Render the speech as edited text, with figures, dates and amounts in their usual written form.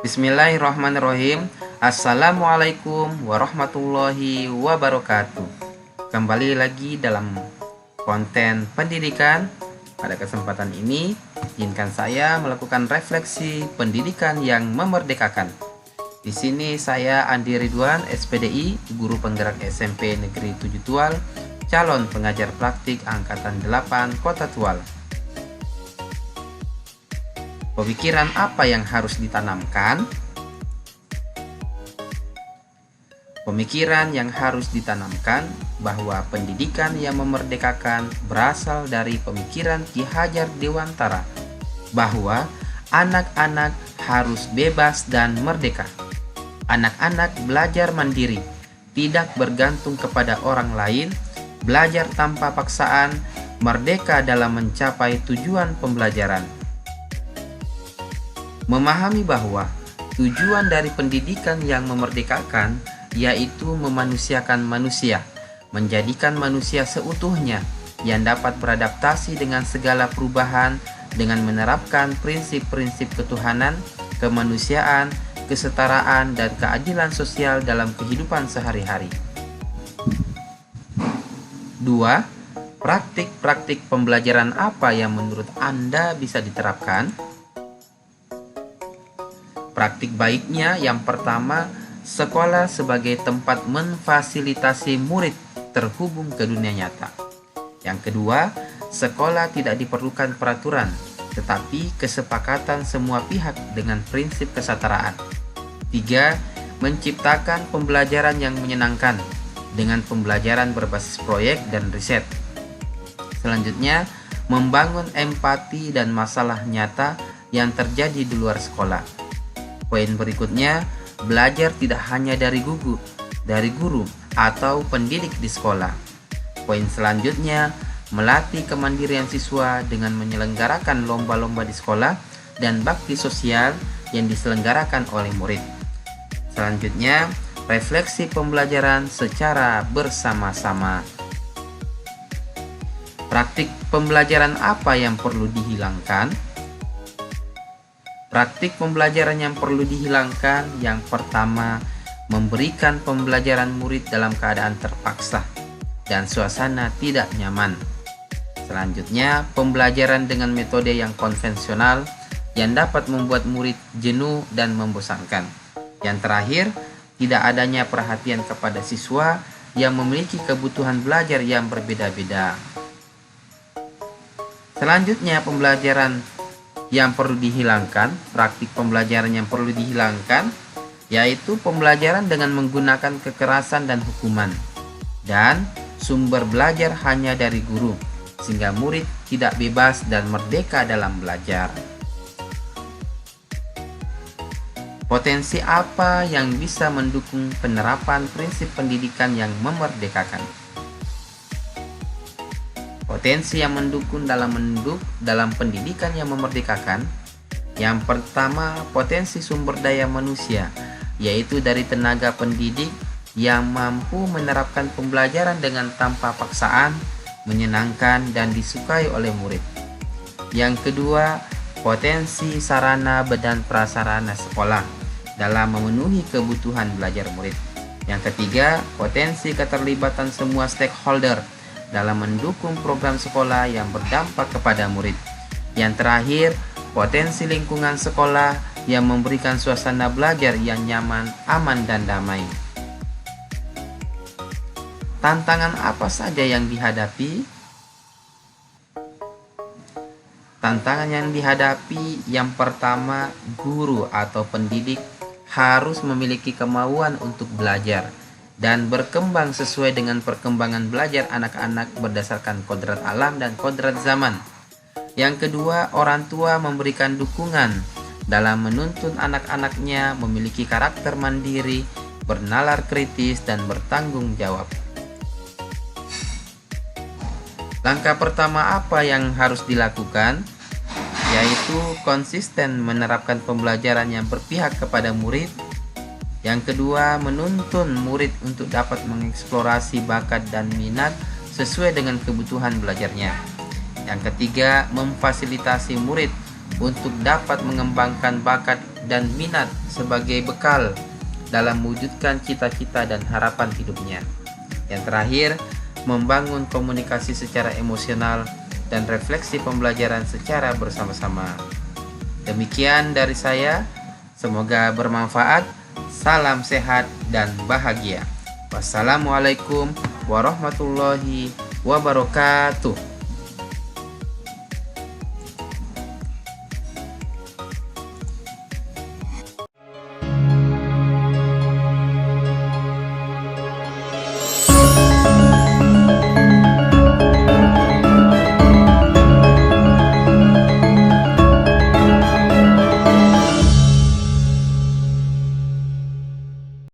Bismillahirrahmanirrahim. Assalamualaikum warahmatullahi wabarakatuh. Kembali lagi dalam konten pendidikan. Pada kesempatan ini, izinkan saya melakukan refleksi pendidikan yang memerdekakan. Di sini saya Andi Ridwan, SPDI, guru penggerak SMP Negeri 7 Tual, calon pengajar praktik angkatan 8 Kota Tual. Pemikiran apa yang harus ditanamkan? Pemikiran yang harus ditanamkan bahwa pendidikan yang memerdekakan berasal dari pemikiran Ki Hajar Dewantara bahwa anak-anak harus bebas dan merdeka. Anak-anak belajar mandiri, tidak bergantung kepada orang lain, belajar tanpa paksaan, merdeka dalam mencapai tujuan pembelajaran. Memahami bahwa tujuan dari pendidikan yang memerdekakan yaitu memanusiakan manusia, menjadikan manusia seutuhnya yang dapat beradaptasi dengan segala perubahan dengan menerapkan prinsip-prinsip ketuhanan, kemanusiaan, kesetaraan, dan keadilan sosial dalam kehidupan sehari-hari. 2. Praktik-praktik pembelajaran apa yang menurut Anda bisa diterapkan? Praktik baiknya yang pertama, sekolah sebagai tempat memfasilitasi murid terhubung ke dunia nyata. Yang kedua, sekolah tidak diperlukan peraturan, tetapi kesepakatan semua pihak dengan prinsip kesetaraan. 3. Menciptakan pembelajaran yang menyenangkan dengan pembelajaran berbasis proyek dan riset. Selanjutnya, membangun empati dan masalah nyata yang terjadi di luar sekolah. Poin berikutnya, belajar tidak hanya dari guru atau pendidik di sekolah. Poin selanjutnya, melatih kemandirian siswa dengan menyelenggarakan lomba-lomba di sekolah dan bakti sosial yang diselenggarakan oleh murid. Selanjutnya, refleksi pembelajaran secara bersama-sama. Praktik pembelajaran apa yang perlu dihilangkan? Praktik pembelajaran yang perlu dihilangkan, yang pertama, memberikan pembelajaran murid dalam keadaan terpaksa dan suasana tidak nyaman. Selanjutnya, pembelajaran dengan metode yang konvensional yang dapat membuat murid jenuh dan membosankan. Yang terakhir, tidak adanya perhatian kepada siswa yang memiliki kebutuhan belajar yang berbeda-beda. Selanjutnya, pembelajaran yang perlu dihilangkan, praktik pembelajaran yang perlu dihilangkan, yaitu pembelajaran dengan menggunakan kekerasan dan hukuman, dan sumber belajar hanya dari guru, sehingga murid tidak bebas dan merdeka dalam belajar. Potensi apa yang bisa mendukung penerapan prinsip pendidikan yang memerdekakan? Potensi yang mendukung dalam pendidikan yang memerdekakan. Yang pertama, potensi sumber daya manusia, yaitu dari tenaga pendidik yang mampu menerapkan pembelajaran dengan tanpa paksaan, menyenangkan, dan disukai oleh murid. Yang kedua, potensi sarana dan prasarana sekolah dalam memenuhi kebutuhan belajar murid. Yang ketiga, potensi keterlibatan semua stakeholder dalam mendukung program sekolah yang berdampak kepada murid. Yang terakhir, potensi lingkungan sekolah yang memberikan suasana belajar yang nyaman, aman, dan damai. Tantangan apa saja yang dihadapi? Tantangan yang dihadapi yang pertama, guru atau pendidik harus memiliki kemauan untuk belajar dan berkembang sesuai dengan perkembangan belajar anak-anak berdasarkan kodrat alam dan kodrat zaman. Yang kedua, orang tua memberikan dukungan dalam menuntun anak-anaknya memiliki karakter mandiri, bernalar kritis, dan bertanggung jawab. Langkah pertama apa yang harus dilakukan? Yaitu konsisten menerapkan pembelajaran yang berpihak kepada murid. Yang kedua, menuntun murid untuk dapat mengeksplorasi bakat dan minat sesuai dengan kebutuhan belajarnya. Yang ketiga, memfasilitasi murid untuk dapat mengembangkan bakat dan minat sebagai bekal dalam mewujudkan cita-cita dan harapan hidupnya. Yang terakhir, membangun komunikasi secara emosional dan refleksi pembelajaran secara bersama-sama. Demikian dari saya, semoga bermanfaat. Salam sehat dan bahagia. Wassalamualaikum warahmatullahi wabarakatuh.